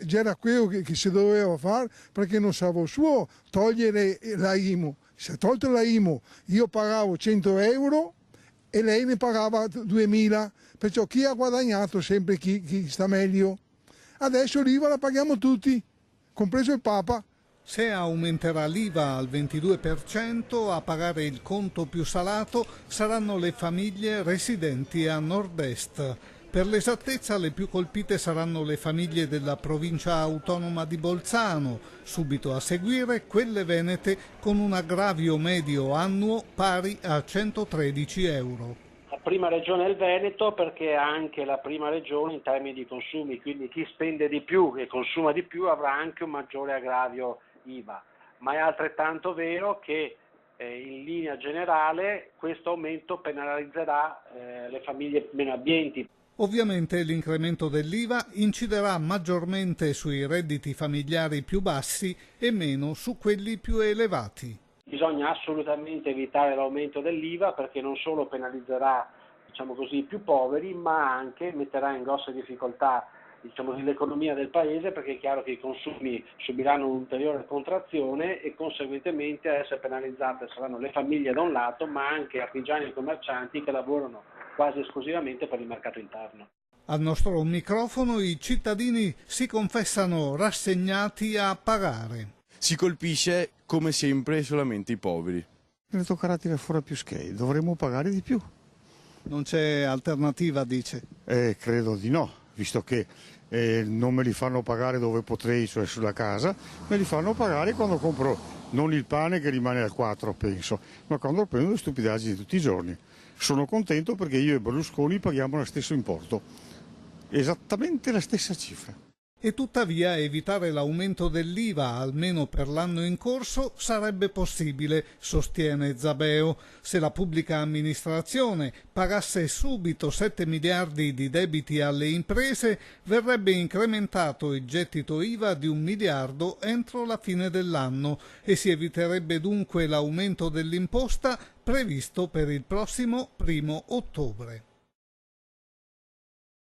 C'era quello che si doveva fare perché non sapevo suo togliere la IMU. Si è tolto la IMU, io pagavo 100 euro e lei ne pagava 2000, perciò chi ha guadagnato sempre chi sta meglio. Adesso l'IVA la paghiamo tutti, compreso il Papa. Se aumenterà l'IVA al 22%, a pagare il conto più salato saranno le famiglie residenti a nord-est. Per l'esattezza, le più colpite saranno le famiglie della provincia autonoma di Bolzano, subito a seguire quelle venete con un aggravio medio annuo pari a 113 euro. La prima regione è il Veneto perché è anche la prima regione in termini di consumi, quindi chi spende di più e consuma di più avrà anche un maggiore aggravio IVA, ma è altrettanto vero che in linea generale questo aumento penalizzerà le famiglie meno abbienti. Ovviamente l'incremento dell'IVA inciderà maggiormente sui redditi familiari più bassi e meno su quelli più elevati. Bisogna assolutamente evitare l'aumento dell'IVA perché non solo penalizzerà, diciamo così, i più poveri, ma anche metterà in grosse difficoltà, diciamo, l'economia del paese, perché è chiaro che i consumi subiranno un'ulteriore contrazione e conseguentemente a essere penalizzate saranno le famiglie da un lato, ma anche artigiani e commercianti che lavorano quasi esclusivamente per il mercato interno. Al nostro microfono i cittadini si confessano rassegnati a pagare. Si colpisce come sempre solamente i poveri. Ne toccherà tirare fuori più schei, dovremmo pagare di più. Non c'è alternativa, dice? Credo di no, visto che non me li fanno pagare dove potrei, cioè sulla casa, me li fanno pagare quando compro non il pane che rimane al 4, penso, ma quando prendo le stupidaggini tutti i giorni. Sono contento perché io e Berlusconi paghiamo lo stesso importo, esattamente la stessa cifra. E tuttavia evitare l'aumento dell'IVA, almeno per l'anno in corso, sarebbe possibile, sostiene Zabeo. Se la pubblica amministrazione pagasse subito 7 miliardi di debiti alle imprese, verrebbe incrementato il gettito IVA di 1 miliardo entro la fine dell'anno e si eviterebbe dunque l'aumento dell'imposta previsto per il prossimo 1° ottobre.